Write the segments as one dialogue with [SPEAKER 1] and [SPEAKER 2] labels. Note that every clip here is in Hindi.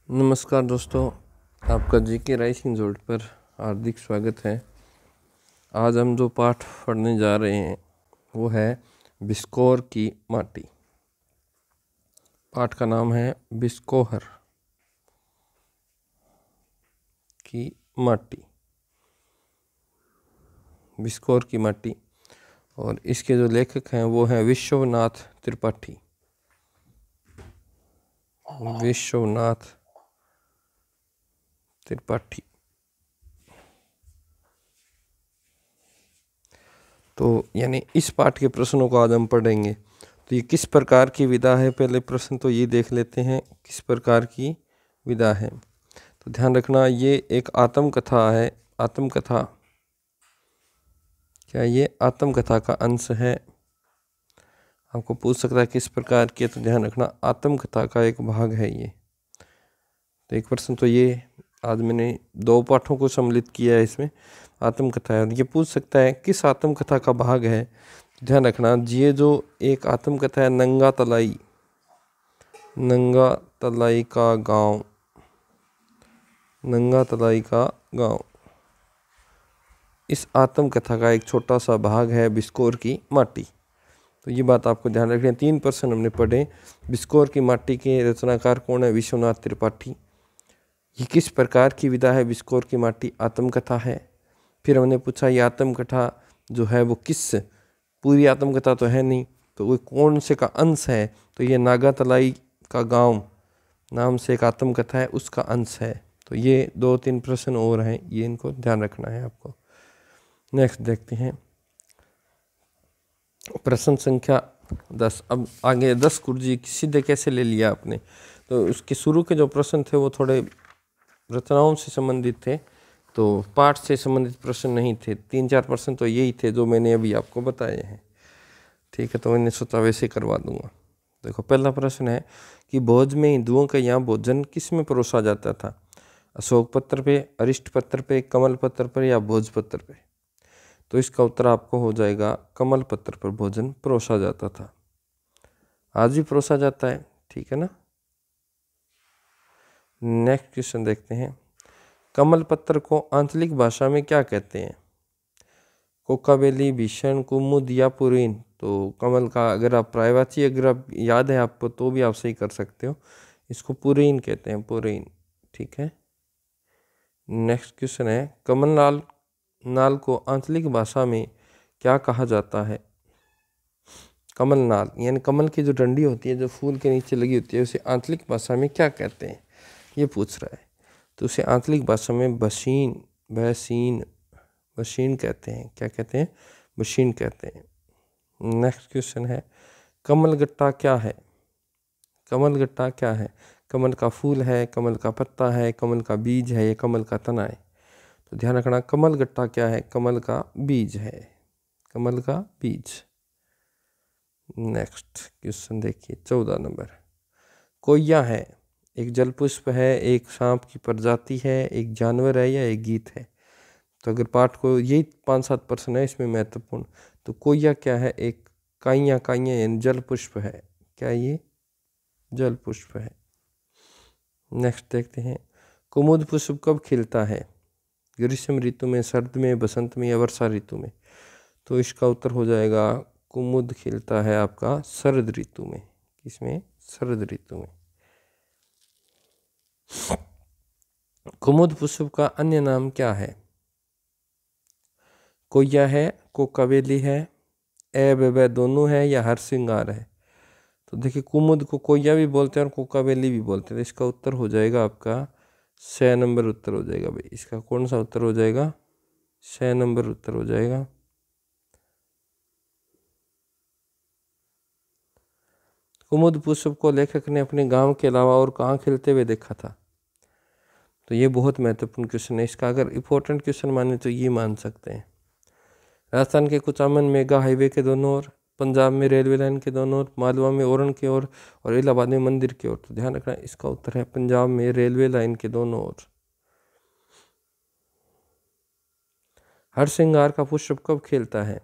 [SPEAKER 1] नमस्कार दोस्तों, आपका जीके राइसिंग जोड़ पर हार्दिक स्वागत है। आज हम जो पाठ पढ़ने जा रहे हैं वो है बिस्कोर की माटी। पाठ का नाम है बिस्कोहर की माटी, बिस्कोर की माटी। और इसके जो लेखक हैं वो हैं विश्वनाथ त्रिपाठी। विश्वनाथ त्रिपाठी। तो यानी इस पाठ के प्रश्नों को आज हम पढ़ेंगे। तो ये किस प्रकार की विधा है, पहले प्रश्न तो ये देख लेते हैं किस प्रकार की विधा है। तो ध्यान रखना, ये एक आत्मकथा है। आत्मकथा, क्या ये आत्मकथा का अंश है? आपको पूछ सकता है किस प्रकार की, तो ध्यान रखना आत्मकथा का एक भाग है ये। तो एक प्रश्न तो ये, आज मैंने 2 पाठों को सम्मिलित किया है, इसमें आत्मकथा है। ये पूछ सकता है किस आत्मकथा का भाग है। ध्यान रखना, ये जो एक आत्मकथा है नंगा तलाई, नंगा तलाई का गांव, नंगा तलाई का गांव, इस आत्मकथा का एक छोटा सा भाग है बिस्कोर की माटी। तो ये बात आपको ध्यान रखनी है। 3 प्रश्न हमने पढ़े। बिस्कोर की माटी के रचनाकार कौन है? विश्वनाथ त्रिपाठी। ये किस प्रकार की विधा है? बिस्कोर की माटी आत्मकथा है। फिर हमने पूछा ये आत्मकथा जो है वो किस, पूरी आत्मकथा तो है नहीं, तो वो कौन से का अंश है? तो ये नागा तलाई का गांव नाम से एक आत्मकथा है, उसका अंश है। तो ये 2-3 प्रश्न और हैं, ये इनको ध्यान रखना है आपको। नेक्स्ट देखते हैं प्रश्न संख्या 10। अब आगे 10 कुर्जी सीधे कैसे ले लिया आपने, तो उसके शुरू के जो प्रश्न थे वो थोड़े रचनाओं से संबंधित थे, तो पाठ से संबंधित प्रश्न नहीं थे। 3-4 प्रश्न तो यही थे जो मैंने अभी आपको बताए हैं। ठीक है, तो मैंने सोचा वैसे करवा दूंगा। देखो, पहला प्रश्न है कि भोज में हिंदुओं का यहाँ भोजन किस में परोसा जाता था? अशोक पत्र पे, अरिष्ट पत्र पे, कमल पत्र पर या भोज पत्र पे? तो इसका उत्तर आपको हो जाएगा कमल पत्र पर भोजन परोसा जाता था। आज भी परोसा जाता है, ठीक है ना। नेक्स्ट क्वेश्चन देखते हैं, कमल पत्र को आंचलिक भाषा में क्या कहते हैं? कोकाबेली, भीषण, कुमुद या पुरीन? तो कमल का अगर आप प्रायवाची अगर आप याद है आपको तो भी आप सही कर सकते हो, इसको पुरीन कहते हैं, पुरीन। ठीक है। नेक्स्ट क्वेश्चन है, कमल नाल को आंचलिक भाषा में क्या कहा जाता है? कमल नाल यानी कमल की जो डंडी होती है, जो फूल के नीचे लगी होती है, उसे आंचलिक भाषा में क्या कहते हैं, ये पूछ रहा है। तो उसे आंचलिक भाषा में बशीन, बशीन, बशीन कहते हैं। क्या कहते हैं? बशीन कहते हैं। नेक्स्ट क्वेश्चन है, कमलगट्टा क्या है? कमलगट्टा क्या है? कमल का फूल है, कमल का पत्ता है, कमल का बीज है या कमल का तना है? तो ध्यान रखना, कमलगट्टा क्या है? कमल का बीज है, कमल का बीज। नेक्स्ट क्वेश्चन देखिए 14 नंबर, कोय्या है, एक जलपुष्प है, एक सांप की प्रजाति है, एक जानवर है या एक गीत है? तो अगर पाठ को यही 5-7 प्रश्न है इसमें महत्वपूर्ण। तो कोय्या क्या है? एक काइया, काइया यानी जल पुष्प है। क्या ये जल पुष्प है? नेक्स्ट देखते हैं, कुमुद पुष्प कब खिलता है? ग्रीष्म ऋतु में, सर्द में, बसंत में या वर्षा ऋतु में? तो इसका उत्तर हो जाएगा कुमुद खिलता है आपका शरद ऋतु में। किसमें? शरद ऋतु में। कुमुद पुष्प का अन्य नाम क्या है? कोय्या है, कोकाबेली है, ए दोनों है या हरसिंगार है? तो देखिए, कुमुद को कोय्या भी बोलते हैं और कोकाबेली भी बोलते हैं। तो इसका उत्तर हो जाएगा आपका 6 नंबर उत्तर हो जाएगा भाई। इसका कौन सा उत्तर हो जाएगा? 6 नंबर उत्तर हो जाएगा। कुमुद पुष्प को लेखक ने अपने गांव के अलावा और कहाँ खिलते हुए देखा था? तो ये बहुत महत्वपूर्ण क्वेश्चन है। इसका अगर इंपॉर्टेंट क्वेश्चन माने तो ये मान सकते हैं, राजस्थान के कुचामन मेगा हाईवे के दोनों ओर, पंजाब में रेलवे लाइन के दोनों ओर, मालवा में ओरण की ओर और इलाहाबाद में मंदिर की ओर। तो ध्यान रखना, इसका उत्तर है पंजाब में रेलवे लाइन के दोनों ओर। हरसिंगार का पुष्प कब खिलता है?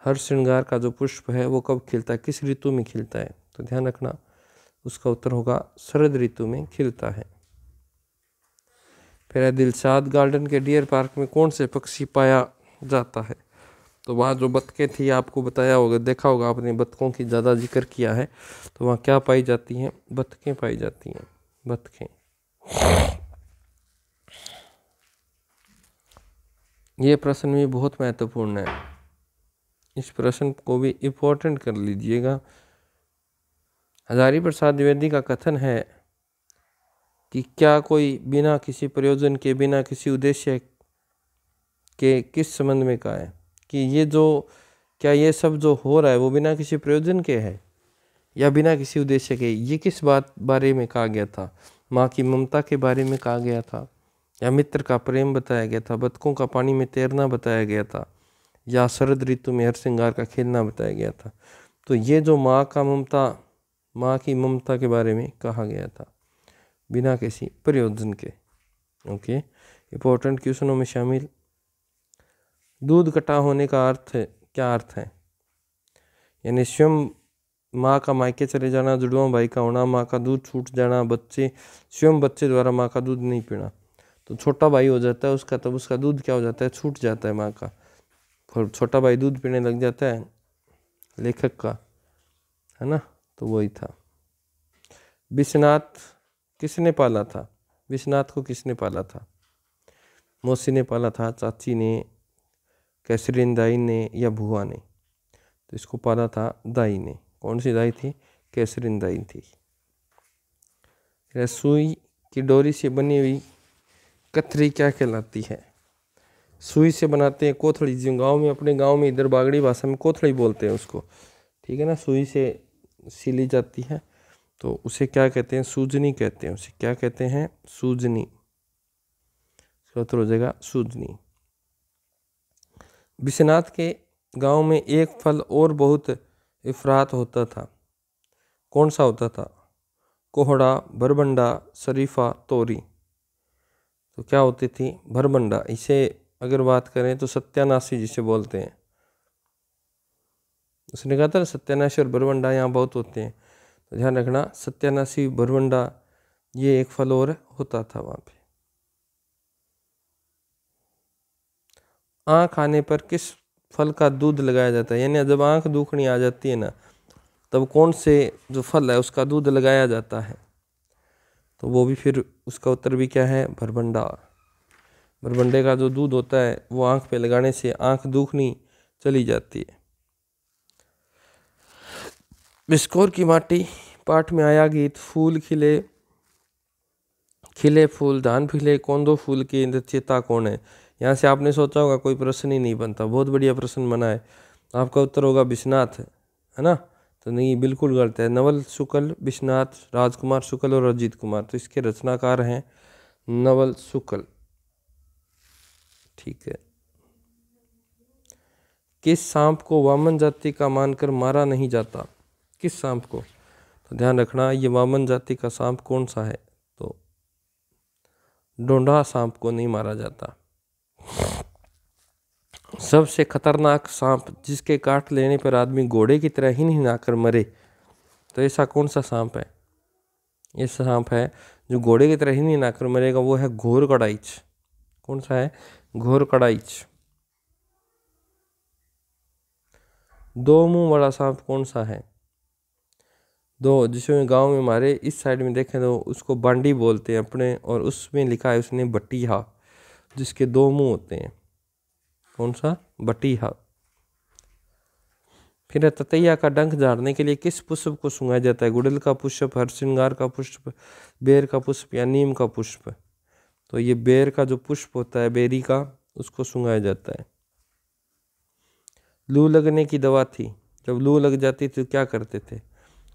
[SPEAKER 1] हरसिंगार का जो पुष्प है वो कब खिलता है, किस ऋतु में खिलता है? तो ध्यान रखना, उसका उत्तर होगा शरद ऋतु में खिलता है। फिर है दिलशाद गार्डन के डियर पार्क में कौन से पक्षी पाया जाता है? तो वहाँ जो बतखें थी, आपको बताया होगा, देखा होगा आपने, बतखों की ज़्यादा जिक्र किया है। तो वहाँ क्या पाई जाती हैं? बतखें पाई जाती हैं, बतखें। ये प्रश्न भी बहुत महत्वपूर्ण है, इस प्रश्न को भी इम्पोर्टेंट कर लीजिएगा। हजारी प्रसाद द्विवेदी का कथन है कि क्या कोई बिना किसी प्रयोजन के, बिना किसी उद्देश्य के किस संबंध में कहा है कि ये जो, क्या ये सब जो हो रहा है वो बिना किसी प्रयोजन के है या बिना किसी उद्देश्य के? ये किस बात बारे में कहा गया था? माँ की ममता के बारे में कहा गया था, या मित्र का प्रेम बताया गया था, बतखों का पानी में तैरना बताया गया था, या शरद ऋतु में हर श्रृंगार का खेलना बताया गया था? तो ये जो माँ की ममता के बारे में कहा गया था, बिना किसी प्रयोजन के। ओके, इम्पोर्टेंट क्वेश्चनों में शामिल। दूध कटा होने का अर्थ क्या अर्थ है? यानी स्वयं माँ का मायके चले जाना, जुड़वा भाई का होना, माँ का दूध छूट जाना, स्वयं बच्चे द्वारा माँ का दूध नहीं पीना। तो छोटा भाई हो जाता है उसका, तब उसका दूध क्या हो जाता है? छूट जाता है माँ का, फिर छोटा भाई दूध पीने लग जाता है, लेखक का, है ना? तो वही था। विश्वनाथ किसने पाला था? विश्वनाथ को किसने पाला था? मौसी ने पाला था, चाची ने, कैसरीन दाई ने, या भुआ ने? तो इसको पाला था दाई ने। कौन सी दाई थी? कैसरीन दाई थी। सुई की डोरी से बनी हुई कथरी क्या कहलाती है? सुई से बनाते हैं कोथड़ी, जो गांव में, अपने गांव में इधर बागड़ी भाषा में कोथड़ी बोलते हैं उसको, ठीक है ना? सुई से सिली जाती है, तो उसे क्या कहते हैं? सूजनी कहते हैं। उसे क्या कहते हैं? सूजनी। उत्तर हो जाएगा सूजनी। विश्वनाथ के गांव में एक फल और बहुत इफरात होता था, कौन सा होता था? कोहड़ा, भरबंडा, शरीफा, तोरी। तो क्या होती थी? भरबंडा। इसे अगर बात करें तो सत्यानाशी जिसे बोलते हैं, उसने कहा था ना सत्यानाशी और भरबंडा यहाँ बहुत होते हैं, तो ध्यान रखना, सत्यानाशी, भरबंडा, ये एक फल और होता था वहाँ पे। आँख आने पर किस फल का दूध लगाया जाता है? यानी जब आँख दुखनी आ जाती है ना, तब कौन से जो फल है उसका दूध लगाया जाता है? तो वो भी फिर उसका उत्तर भी क्या है? भरबंडा। भरबंडे का जो दूध होता है वो आँख पे लगाने से आँख दुखनी चली जाती है। बिस्कोर की माटी पाठ में आया गीत फूल खिले, खिले फूल धान खिले, कौन दो फूल की रचयिता कौन है? यहाँ से आपने सोचा होगा कोई प्रश्न ही नहीं बनता, बहुत बढ़िया प्रश्न बना है। आपका उत्तर होगा विश्वनाथ, है ना? तो नहीं, बिल्कुल गलत है। नवल शुक्ल, विश्वनाथ, राजकुमार शुक्ल और अजीत कुमार। तो इसके रचनाकार हैं नवल शुक्ल, ठीक है। किस सांप को वामन जाति का मानकर मारा नहीं जाता? किस सांप को? तो ध्यान रखना, ये वामन जाति का सांप कौन सा है? तो डोंडा सांप को नहीं मारा जाता। सबसे खतरनाक सांप जिसके काट लेने पर आदमी घोड़े की तरह ही नहीं नाकर मरे, तो ऐसा कौन सा सांप है? ये सांप है जो घोड़े की तरह ही नहीं नाकर मरेगा, वो है घोर कड़ाइच। कौन सा है? घोर कड़ाइच। दो मुंह वाला सांप कौन सा है? दो, जिसमें गांव में हमारे इस साइड में देखें तो उसको बांडी बोलते हैं अपने, और उसमें लिखा है उसने बटिया, जिसके दो मुंह होते हैं। कौन सा? बटिया। फिर ततैया का डंक झाड़ने के लिए किस पुष्प को सूंघाया जाता है? गुड़हल का पुष्प, हरसिंगार का पुष्प, बेर का पुष्प, या नीम का पुष्प? तो ये बेर का जो पुष्प होता है, बेरी का, उसको सूंघाया जाता है। लू लगने की दवा थी, जब लू लग जाती तो क्या करते थे?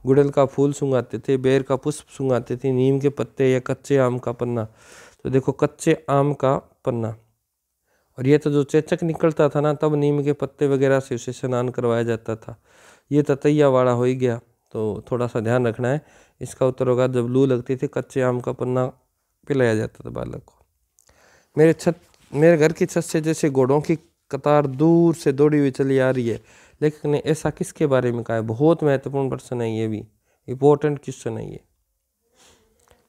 [SPEAKER 1] गुड़हल का फूल सूंघाते थे, बेर का पुष्प सूंघाते थे, नीम के पत्ते, या कच्चे आम का पन्ना? तो देखो, कच्चे आम का पन्ना। और ये तो जो चेचक निकलता था ना, तब नीम के पत्ते वगैरह से उसे स्नान करवाया जाता था। ये ततैया वाला हो ही गया, तो थोड़ा सा ध्यान रखना है। इसका उत्तर होगा जब लू लगती थी, कच्चे आम का पन्ना पिलाया जाता था बालक को। मेरे घर की छत से जैसे घोड़ों की कतार दूर से दौड़ी हुई चली आ रही है, लेखक ने ऐसा किसके बारे में कहा है? बहुत महत्वपूर्ण प्रश्न है ये भी, इंपॉर्टेंट क्वेश्चन है ये।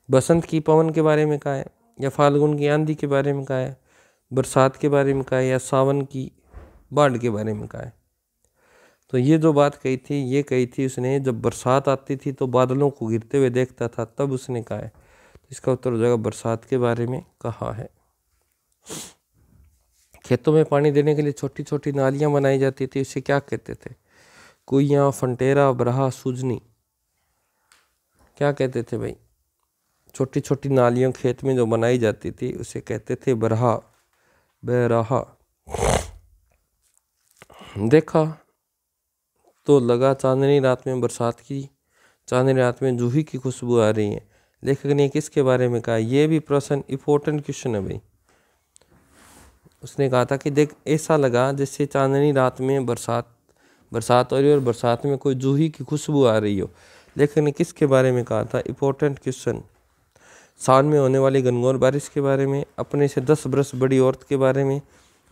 [SPEAKER 1] बसंत की पवन के बारे में कहा है, या फाल्गुन की आंधी के बारे में कहा है, बरसात के बारे में कहा है, या सावन की बाढ़ के बारे में कहा है। तो ये जो बात कही थी, ये कही थी उसने जब बरसात आती थी तो बादलों को गिरते हुए देखता था, तब उसने कहा है। तो इसका उत्तर हो जाएगा बरसात के बारे में कहा है। खेतों में पानी देने के लिए छोटी छोटी नालियां बनाई जाती थी, उसे क्या कहते थे? कुइयां, फंटेरा, बरहा, सूजनी, क्या कहते थे भाई? छोटी छोटी नालियां खेत में जो बनाई जाती थी उसे कहते थे बरहा, बरहा। देखा तो लगा चांदनी रात में बरसात की, चांदनी रात में जूही की खुशबू आ रही है। लेखक ने किसके बारे में कहा? यह भी प्रश्न इंपॉर्टेंट क्वेश्चन है भाई। उसने कहा था कि देख ऐसा लगा जैसे चांदनी रात में बरसात हो रही है और बरसात में कोई जूही की खुशबू आ रही हो। लेखक ने किसके बारे में कहा था? Important question. सावन में होने वाली घनघोर बारिश के बारे में, अपने से 10 बरस बड़ी औरत के बारे में,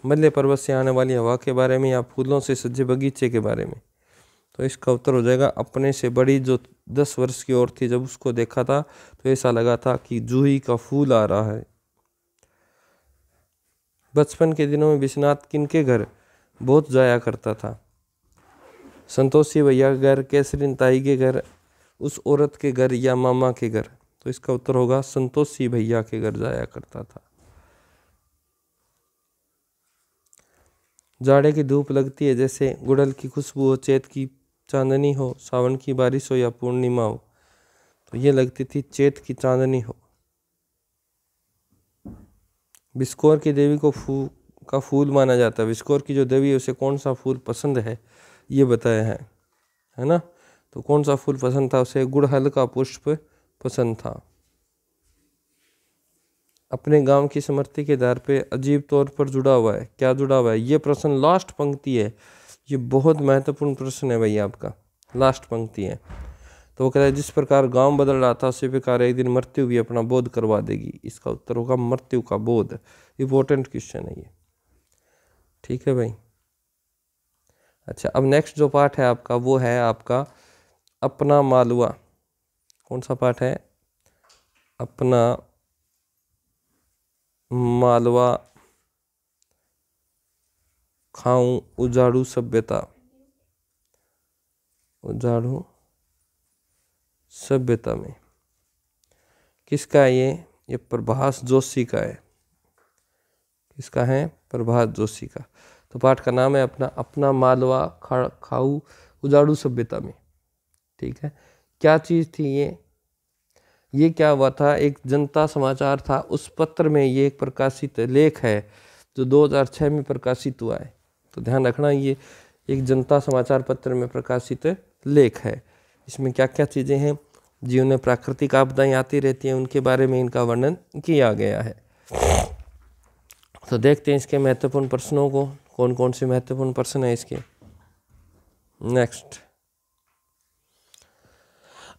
[SPEAKER 1] मध्य पर्वत से आने वाली हवा के बारे में, या फूलों से सजे बगीचे के बारे में। तो इसका उत्तर हो जाएगा अपने से बड़ी जो 10 वर्ष की औरत थी, जब उसको देखा था तो ऐसा लगा था कि जूही का फूल आ रहा है। बचपन के दिनों में विश्वनाथ किनके घर बहुत जाया करता था? संतोषी भैया के घर, केसरीन ताई के घर, उस औरत के घर, या मामा के घर। तो इसका उत्तर होगा संतोषी भैया के घर जाया करता था। जाड़े की धूप लगती है जैसे गुड़हल की खुशबू हो, चैत की चांदनी हो, सावन की बारिश हो, या पूर्णिमा हो। तो ये लगती थी चैत की चांदनी हो। बिस्कोर की देवी को का फूल माना जाता है। बिस्कोर की जो देवी है उसे कौन सा फूल पसंद है ये बताया है ना? तो कौन सा फूल पसंद था उसे? गुड़हल का पुष्प पसंद था। अपने गांव की स्मृति के आधार पे अजीब तौर पर जुड़ा हुआ है। क्या जुड़ा हुआ है? ये प्रश्न लास्ट पंक्ति है, ये बहुत महत्वपूर्ण प्रश्न है भाई आपका, लास्ट पंक्ति है। तो वो कहता है जिस प्रकार गांव बदल रहा था उसी प्रकार एक दिन मृत्यु भी अपना बोध करवा देगी। इसका उत्तर होगा मृत्यु का बोध। इंपॉर्टेंट क्वेश्चन है ये, ठीक है भाई। अच्छा, अब नेक्स्ट जो पार्ट है आपका वो है आपका अपना मालवा। कौन सा पार्ट है? अपना मालवा खाऊं उजाड़ू सभ्यता। उजाड़ू सभ्यता में किसका है ये प्रभास जोशी का है। किसका है? प्रभास जोशी का। तो पाठ का नाम है अपना मालवा खाऊ उजाड़ू सभ्यता में, ठीक है। क्या चीज़ थी ये क्या हुआ था? एक जनता समाचार था, उस पत्र में ये एक प्रकाशित लेख है जो 2006 में प्रकाशित हुआ है। तो ध्यान रखना, ये एक जनता समाचार पत्र में प्रकाशित लेख है। इसमें क्या क्या चीज़ें हैं? जीवन में प्राकृतिक आपदाएं आती रहती हैं, उनके बारे में इनका वर्णन किया गया है। तो देखते हैं इसके महत्वपूर्ण प्रश्नों को, कौन कौन से महत्वपूर्ण प्रश्न है इसके। नेक्स्ट,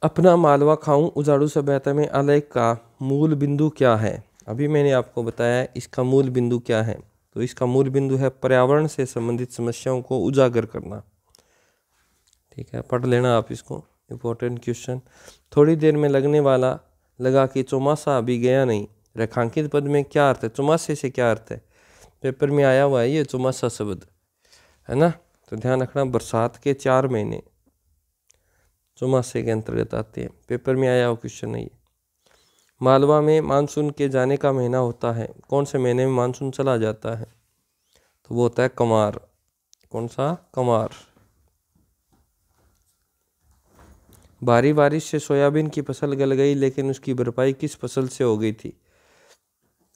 [SPEAKER 1] अपना मालवा खाऊं उजाड़ू सभ्यता में आलेख का मूल बिंदु क्या है? अभी मैंने आपको बताया इसका मूल बिंदु क्या है। तो इसका मूल बिंदु है पर्यावरण से संबंधित समस्याओं को उजागर करना, ठीक है। पढ़ लेना आप इसको, इंपॉर्टेंट क्वेश्चन। थोड़ी देर में लगने वाला लगा कि चौमासा अभी गया नहीं। रेखांकित पद में क्या अर्थ है? चौमासे से क्या अर्थ है? पेपर में आया हुआ है ये चौमासा शब्द, है ना। तो ध्यान रखना, बरसात के 4 महीने चौमासे के अंतर्गत आते हैं। पेपर में आया हुआ क्वेश्चन है ये। मालवा में मानसून के जाने का महीना होता है। कौन से महीने में मानसून चला जाता है? तो वो होता है कमार। कौन सा? कमार। भारी बारिश से सोयाबीन की फसल गल गई, लेकिन उसकी भरपाई किस फसल से हो गई थी?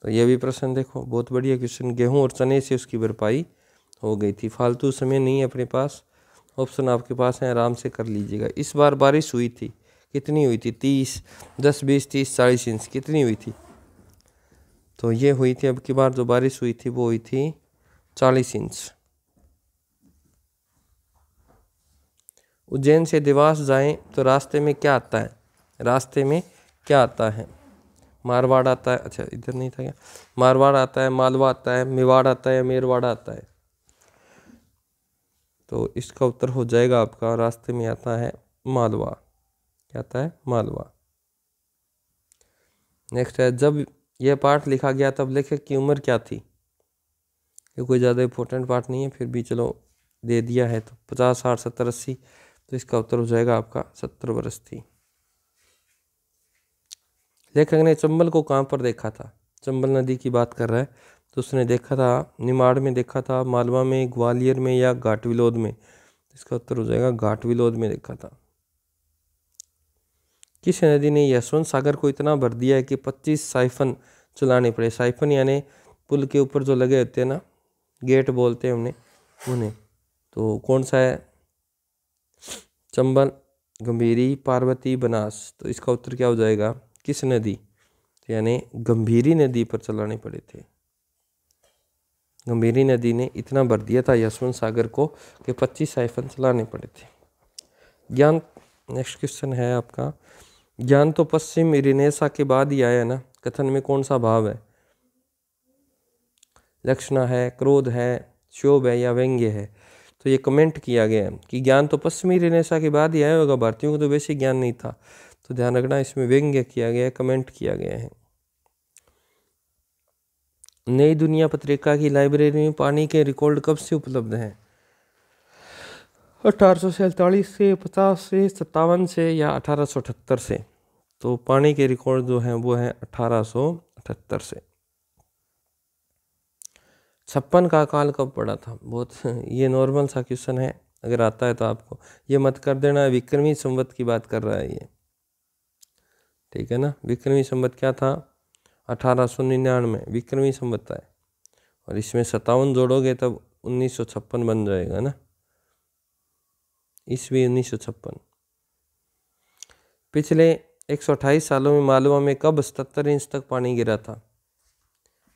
[SPEAKER 1] तो यह भी प्रश्न देखो, बहुत बढ़िया क्वेश्चन। गेहूं और चने से उसकी भरपाई हो गई थी। फालतू समय नहीं है अपने पास, ऑप्शन आपके पास है, आराम से कर लीजिएगा। इस बार बारिश हुई थी, कितनी हुई थी? 30, 10, 20, 30, 40 इंच कितनी हुई थी? तो ये हुई थी, अब की बार जो बारिश हुई थी वो हुई थी 40 इंच। उज्जैन से देवास जाएं तो रास्ते में क्या आता है? रास्ते में क्या आता है? मारवाड़ आता है, अच्छा इधर नहीं था क्या? मारवाड़ आता है, मालवा आता है, मेवाड़ आता है, मेरवाड़ आता है। तो इसका उत्तर हो जाएगा आपका रास्ते में आता है मालवा। क्या आता है? मालवा। नेक्स्ट है, जब यह पाठ लिखा गया तब लेखक की उम्र क्या थी? ये कोई ज़्यादा इंपॉर्टेंट पाठ नहीं है, फिर भी चलो दे दिया है। तो 50, 60, 70, 80, तो इसका उत्तर हो जाएगा आपका 70 वर्ष थी। लेखक ने चंबल को कहाँ पर देखा था? चंबल नदी की बात कर रहा है, तो उसने देखा था निमाड़ में देखा था, मालवा में, ग्वालियर में या घाटविलोद में? इसका उत्तर हो जाएगा घाटविलोद में देखा था। किस नदी ने यशवंत सागर को इतना भर दिया है कि 25 साइफन चलाने पड़े? साइफन यानी पुल के ऊपर जो लगे होते हैं ना, गेट बोलते हैं उन्हें। तो कौन सा है? चंबल, गंभीरी, पार्वती, बनास। तो इसका उत्तर क्या हो जाएगा? किस नदी? यानी गंभीरी नदी पर चलाने पड़े थे। गंभीरी नदी ने इतना भर दिया था यशवंत सागर को कि 25 साइफन चलाने पड़े थे। ज्ञान, नेक्स्ट क्वेश्चन है आपका, ज्ञान तो पश्चिम रिनेसा के बाद ही आया ना, कथन में कौन सा भाव है? लक्षणा है, क्रोध है, क्षोभ है या व्यंग्य है? तो ये कमेंट किया गया है कि ज्ञान तो पश्चिमी रिनेसा के बाद ही आया होगा, भारतीयों को तो वैसे ज्ञान नहीं था। तो ध्यान रखना, इसमें व्यंग्य किया गया है, कमेंट किया गया है। नई दुनिया पत्रिका की लाइब्रेरी में पानी के रिकॉर्ड कब से उपलब्ध हैं? 1847 से, 50 से, 57 से या 1878 से? तो पानी के रिकॉर्ड जो हैं वो हैं 1878 से। 56 का अकाल कब पड़ा था? बहुत ये नॉर्मल सा क्वेश्चन है, अगर आता है तो आपको ये मत कर देना। विक्रमी संवत की बात कर रहा है ये, ठीक है ना। विक्रमी संवत क्या था? 1899 विक्रमी संवत है, और इसमें 57 जोड़ोगे तब 1956 बन जाएगा ना, ईस्वी 1956। पिछले 128 सालों में मालवा में कब 77 इंच तक पानी गिरा था?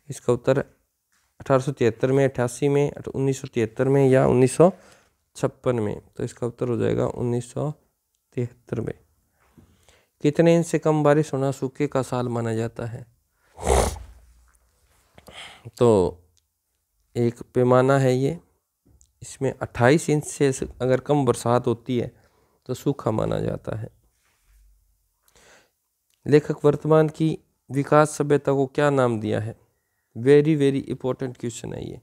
[SPEAKER 1] इसका उत्तर 1873 में, 88 में, 1973 में या 1956 में? तो इसका उत्तर हो जाएगा 1973 में। कितने इंच से कम बारिश होना सूखे का साल माना जाता है? तो एक पैमाना है ये, इसमें 28 इंच से अगर कम बरसात होती है तो सूखा माना जाता है। लेखक वर्तमान की विकास सभ्यता को क्या नाम दिया है? वेरी वेरी इंपॉर्टेंट क्वेश्चन है ये।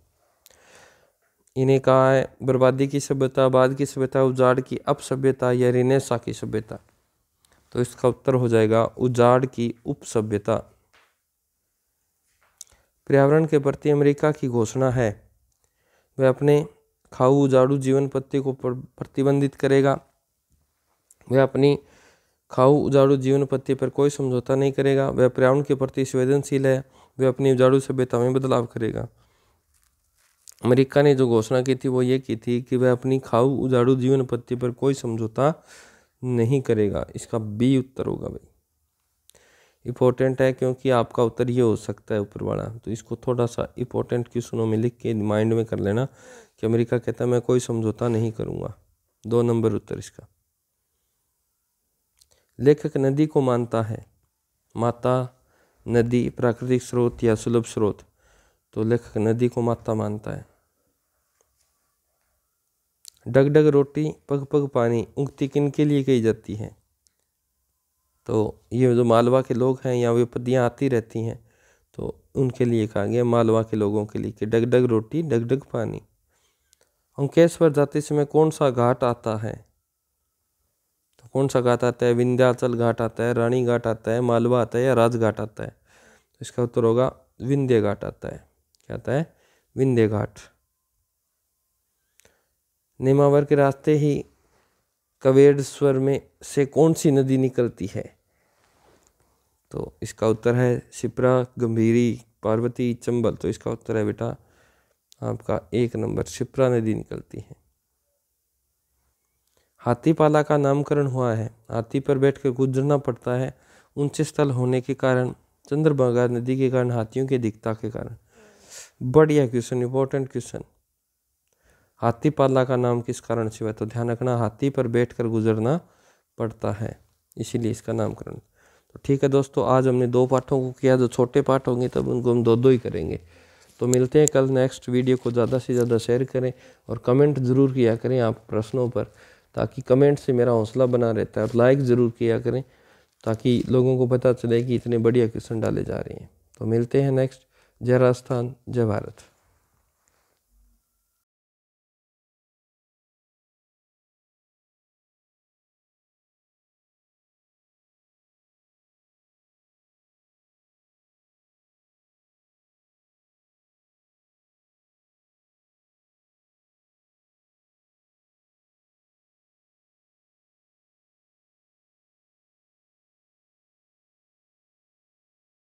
[SPEAKER 1] इन्हें कहा है बर्बादी की सभ्यता, बाद की सभ्यता, उजाड़ की अप सभ्यता या रिनेसा की सभ्यता? तो इसका उत्तर हो जाएगा उजाड़ की उप सभ्यता। पर्यावरण के प्रति अमेरिका की घोषणा है, वह अपने खाऊ उजाड़ू जीवन पद्धति को प्रतिबंधित करेगा। वह अपनी खाऊ उजाड़ू जीवन पद्धति पर कोई समझौता नहीं करेगा। वह पर्यावरण के प्रति संवेदनशील है। वह अपनी उजाड़ू सभ्यता में बदलाव करेगा। अमेरिका ने जो घोषणा की थी वो ये की थी कि वह अपनी खाऊ उजाड़ू जीवन पद्धति पर कोई समझौता नहीं करेगा। इसका बी उत्तर होगा भाई। इम्पोर्टेंट है क्योंकि आपका उत्तर ये हो सकता है ऊपर वाला, तो इसको थोड़ा सा इम्पोर्टेंट क्वेश्चनों में लिख के माइंड में कर लेना कि अमेरिका कहता है मैं कोई समझौता नहीं करूँगा। 2 नंबर उत्तर इसका। लेखक नदी को मानता है माता, नदी, प्राकृतिक स्रोत या सुलभ स्रोत? तो लेखक नदी को माता मानता है। डगडग रोटी, पग पग पानी उक्ति किन के लिए कही जाती है? तो ये जो मालवा के लोग हैं या वे पदियाँ आती रहती हैं तो उनके लिए कहा गया, मालवा के लोगों के लिए, कि डगडग रोटी डगडग पानी। अंकेश्वर जाते समय कौन सा घाट आता है? तो कौन सा घाट आता है? विंध्याचल घाट आता है, रानी घाट आता है, मालवा आता है या राजघाट आता है? तो इसका उत्तर होगा विंध्य घाट आता है। क्या आता है? विंध्य घाट। नेमावर के रास्ते ही कवेड़स्वर में से कौन सी नदी निकलती है? तो इसका उत्तर है शिप्रा, गंभीरी, पार्वती, चंबल। तो इसका उत्तर है बेटा आपका 1 नंबर, शिप्रा नदी निकलती है। हाथीपाला का नामकरण हुआ है, हाथी पर बैठकर गुजरना पड़ता है ऊंचे स्थल होने के कारण, चंद्रभागा नदी के कारण, हाथियों की अधिकता के कारण? बढ़िया क्वेश्चन, इंपॉर्टेंट क्वेश्चन। हाथीपाला का नाम किस कारण से हुआ? तो ध्यान रखना, हाथी पर बैठकर गुजरना पड़ता है, इसीलिए इसका नामकरण। तो ठीक है दोस्तों, आज हमने 2 पाठों को किया। जो छोटे पाठ होंगे तब उनको हम 2-2 ही करेंगे। तो मिलते हैं कल नेक्स्ट वीडियो को। ज़्यादा से ज़्यादा शेयर करें और कमेंट ज़रूर किया करें आप प्रश्नों पर, ताकि कमेंट से मेरा हौसला बना रहता है। और लाइक ज़रूर किया करें ताकि लोगों को पता चले कि इतने बढ़िया क्वेश्चन डाले जा रहे हैं। तो मिलते हैं नेक्स्ट। जय राजस्थान, जय भारत।